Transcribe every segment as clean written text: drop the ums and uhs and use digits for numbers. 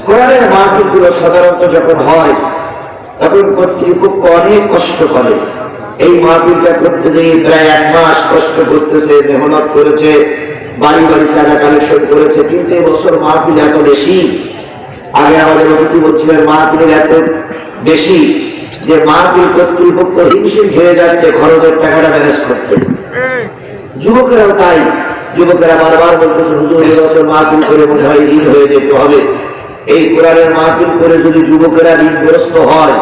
কোরআনের মাহফিলগুলো সাধারণত যখন হয় তখন কর্তৃপক্ষ অনেক কষ্ট করে। এই মাহফিলটা করতে গিয়ে প্রায় 1 মাস কষ্ট করতেছে, মেহনত করেছে, বাড়ি বাড়ি টাকা কালেকশন করেছে। কিন্তু এবছর মাহফিল এত বেশি, আগে আমাদের অতিথি বলছিলেন মাহফিলের এত বেশি যে মাহফিল কর্তৃপক্ষ হিমশিম খেয়ে যাচ্ছে খরচের টাকাটা ম্যানেজ করতে। যুবকেরাও তাই, যুবকেরা বারবার বলতেছে হুজুর এবছর মাহফিল করে মনে হয় ঋণ হয়ে যেতে হবে। এই কোরআনের মাহফিল করে যদি যুবকেরা ঋণগ্রস্ত হয়,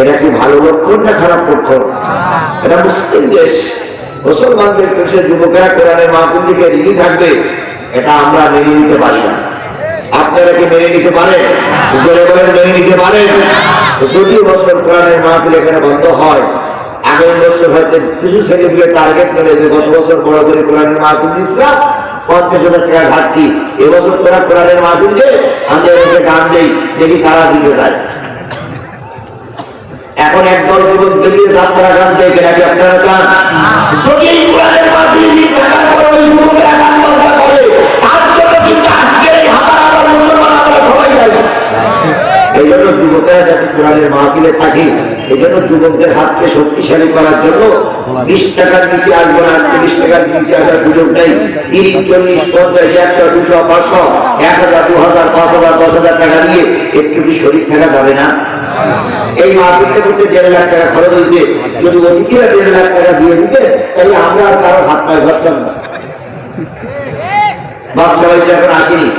এটা কি ভালো লক্ষণ না খারাপ লক্ষণ? এটা মুসলিম দেশ, মুসলমানদের দেশে যুবকেরা কোরআনের মাহফিল থেকে ঋণী থাকবে, এটা আমরা মেনে নিতে পারি না। আপনারা কি মেনে নিতে পারেন? জোরে বলেন মেনে নিতে পারেন? যদি বছর কোরআনের মাহফিল এখানে বন্ধ হয়, আগামী বছর হয়তো কিছু ছেলে দিয়ে টার্গেট করে যে গত বছর বড় করে কোরআনের মাহফিল দিয়েছিলাম 50,000 টাকা ঘাটতি, এবছর তোরা কোরআনের মাহফিল দিয়ে আমরা এসে গান দেই, দেখি কারা দিতে যায়। এখন একদল যুবক বেরিয়ে যাত্রা গান দেখে নাকি আপনারা চান? যদি কোরআনের মাহফিল দিয়ে টাকা করে ওই যুবকেরা গান বাজনা করে, তার জন্য কিন্তু আজকের এই হাজার হাজার মুসলমান আমরা সবাই যাই। এই জন্য যুবকেরা যাতে কোরআনের মাহফিলে থাকে, এই জন্য যুবকদের হাতকে শক্তিশালী করার জন্য 20 টাকার নিচে আসবো না, আজকে 20 টাকার নিচে আসার সুযোগ নেই। 30, 40, 50, 100, 200, 500, 1000, 2000, 5000, 10,000 টাকা দিয়ে একটু কি শরীর থাকা যাবে না? এই মাহফিলটা করতে 1.5 লাখ টাকা খরচ হয়েছে, যদি অতিথিরা 1.5 লাখ টাকা দিয়ে দিতে তাহলে আমরা আর কারো হাত পায়ে ধরতাম না। বাদশাহ এখন আসেনি।